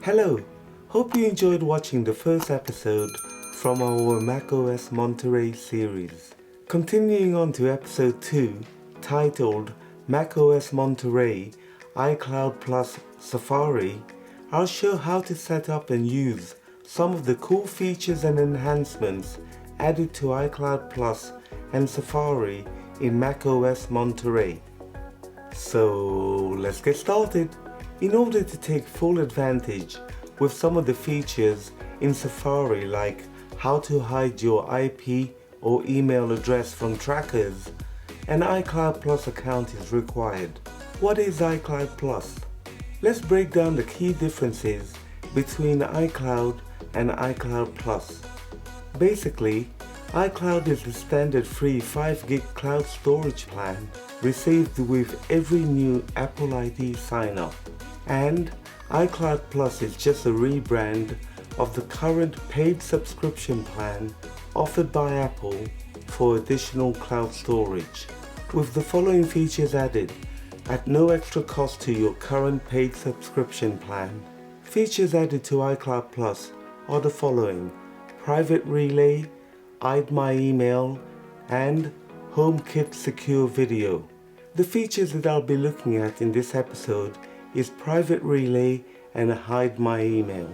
Hello, hope you enjoyed watching the first episode from our macOS Monterey series. Continuing on to episode 2, titled macOS Monterey iCloud plus Safari, I'll show how to set up and use some of the cool features and enhancements added to iCloud Plus and Safari in macOS Monterey. So let's get started. In order to take full advantage with some of the features in Safari, like how to hide your IP or email address from trackers, an iCloud Plus account is required. What is iCloud Plus? Let's break down the key differences between iCloud and iCloud Plus. Basically, iCloud is the standard free 5 gig cloud storage plan received with every new Apple ID sign-up. And iCloud Plus is just a rebrand of the current paid subscription plan offered by Apple for additional cloud storage, with the following features added at no extra cost to your current paid subscription plan. Features added to iCloud Plus are the following: Private Relay, Hide My Email, and HomeKit Secure Video. The features that I'll be looking at in this episode is Private Relay and Hide My Email.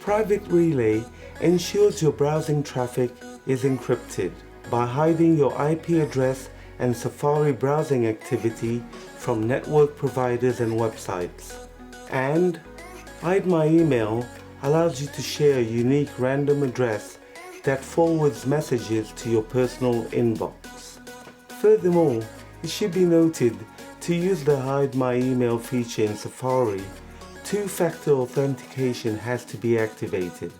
Private Relay ensures your browsing traffic is encrypted by hiding your IP address and Safari browsing activity from network providers and websites. And Hide My Email allows you to share a unique random address that forwards messages to your personal inbox. Furthermore, it should be noted, to use the Hide My Email feature in Safari, two-factor authentication has to be activated.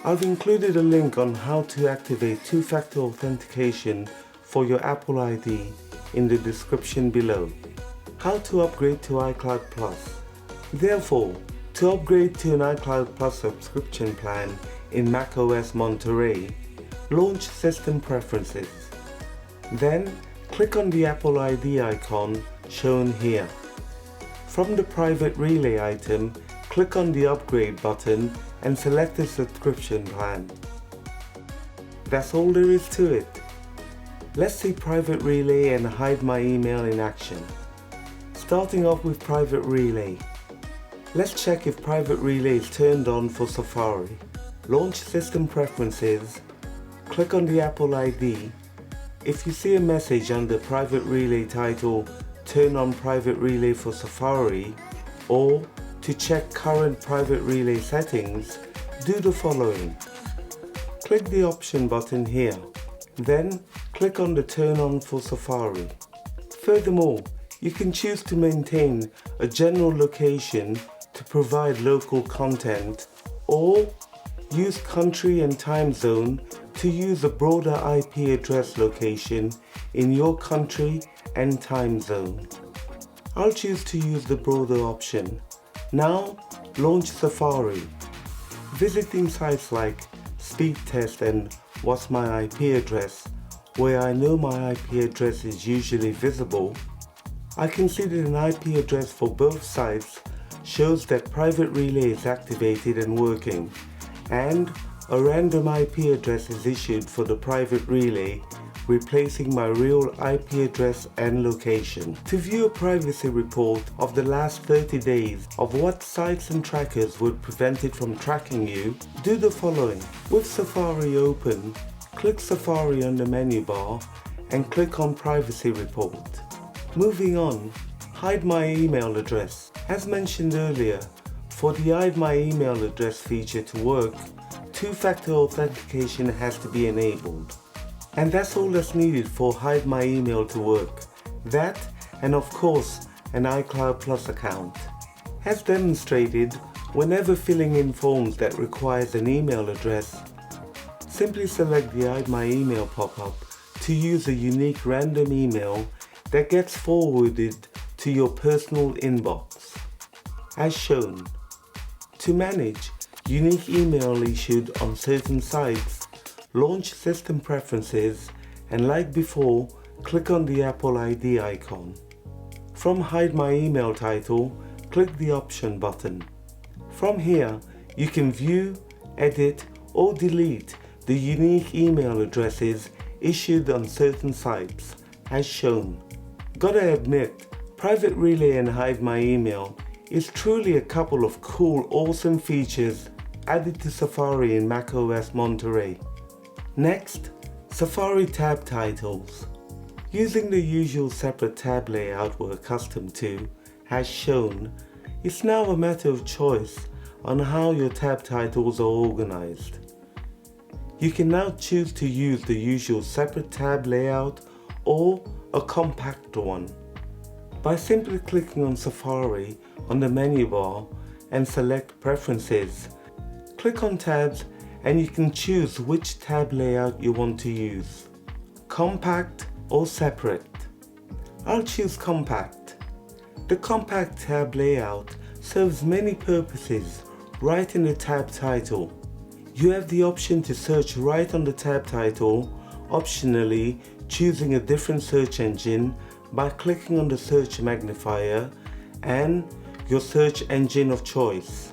I've included a link on how to activate two-factor authentication for your Apple ID in the description below. How to upgrade to iCloud Plus. Therefore, to upgrade to an iCloud Plus subscription plan in macOS Monterey, launch System Preferences. Then, click on the Apple ID icon shown here. From the Private Relay item, click on the Upgrade button and select a subscription plan. That's all there is to it. Let's see Private Relay and Hide My Email in action. Starting off with Private Relay. Let's check if Private Relay is turned on for Safari. Launch System Preferences, click on the Apple ID. If you see a message under Private Relay title Turn on Private Relay for Safari, or to check current Private Relay settings, do the following. Click the option button here, then click on the Turn on for Safari. Furthermore, you can choose to maintain a general location to provide local content, or use country and time zone to use a broader IP address location in your country and time zone. I'll choose to use the broader option. Now, launch Safari. Visiting sites like Speed Test and What's My IP Address, where I know my IP address is usually visible, I can see that an IP address for both sites shows that Private Relay is activated and working, and a random IP address is issued for the Private Relay, replacing my real IP address and location. To view a privacy report of the last 30 days of what sites and trackers would prevent it from tracking you, do the following. With Safari open, click Safari on the menu bar and click on Privacy Report. Moving on, Hide My Email Address. As mentioned earlier, for the Hide My Email Address feature to work, two-factor authentication has to be enabled. And that's all that's needed for Hide My Email to work. That, and of course, an iCloud Plus account. As demonstrated, whenever filling in forms that requires an email address, simply select the Hide My Email pop-up to use a unique random email that gets forwarded to your personal inbox. As shown. To manage unique email issued on certain sites, launch System Preferences and, like before, click on the Apple ID icon. From Hide My Email title, click the Option button. From here, you can view, edit, or delete the unique email addresses issued on certain sites, as shown. Gotta admit, Private Relay and Hide My Email is truly a couple of cool, awesome features added to Safari in macOS Monterey. Next, Safari tab titles. Using the usual separate tab layout we're accustomed to, as shown, it's now a matter of choice on how your tab titles are organized. You can now choose to use the usual separate tab layout or a compact one. By simply clicking on Safari on the menu bar and select Preferences, click on Tabs and you can choose which tab layout you want to use, compact or separate. I'll choose compact. The compact tab layout serves many purposes right in the tab title. You have the option to search right on the tab title, optionally choosing a different search engine by clicking on the search magnifier and your search engine of choice.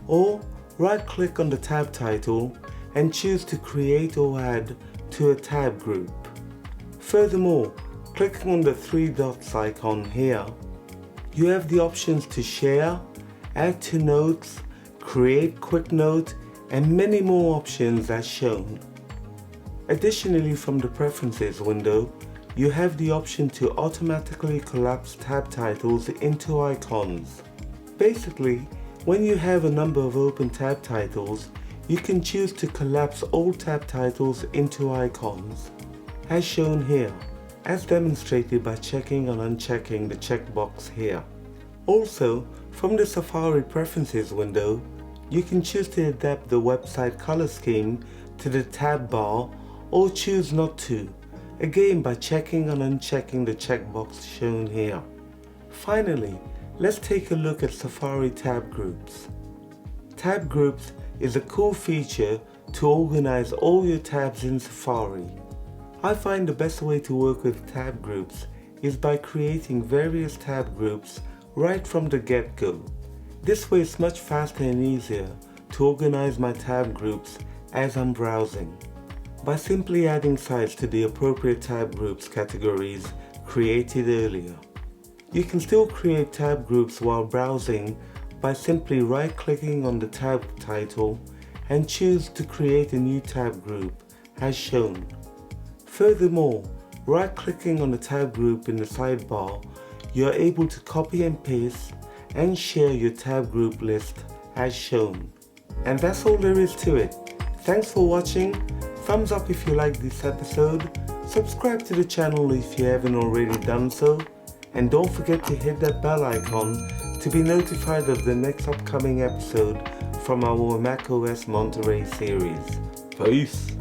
Or right click on the tab title and choose to create or add to a tab group. Furthermore, clicking on the three dots icon here, you have the options to share, add to notes, create quick note, and many more options as shown. Additionally, from the Preferences window, you have the option to automatically collapse tab titles into icons. Basically, when you have a number of open tab titles, you can choose to collapse all tab titles into icons, as shown here, as demonstrated by checking and unchecking the checkbox here. Also, from the Safari Preferences window, you can choose to adapt the website color scheme to the tab bar or choose not to, again by checking and unchecking the checkbox shown here. Finally, let's take a look at Safari tab groups. Tab groups is a cool feature to organize all your tabs in Safari. I find the best way to work with tab groups is by creating various tab groups right from the get-go. This way it's much faster and easier to organize my tab groups as I'm browsing, by simply adding sites to the appropriate tab groups categories created earlier. You can still create tab groups while browsing by simply right-clicking on the tab title and choose to create a new tab group as shown. Furthermore, right-clicking on the tab group in the sidebar, you are able to copy and paste and share your tab group list as shown. And that's all there is to it. Thanks for watching. Thumbs up if you liked this episode, subscribe to the channel if you haven't already done so, and don't forget to hit that bell icon to be notified of the next upcoming episode from our macOS Monterey series. Peace!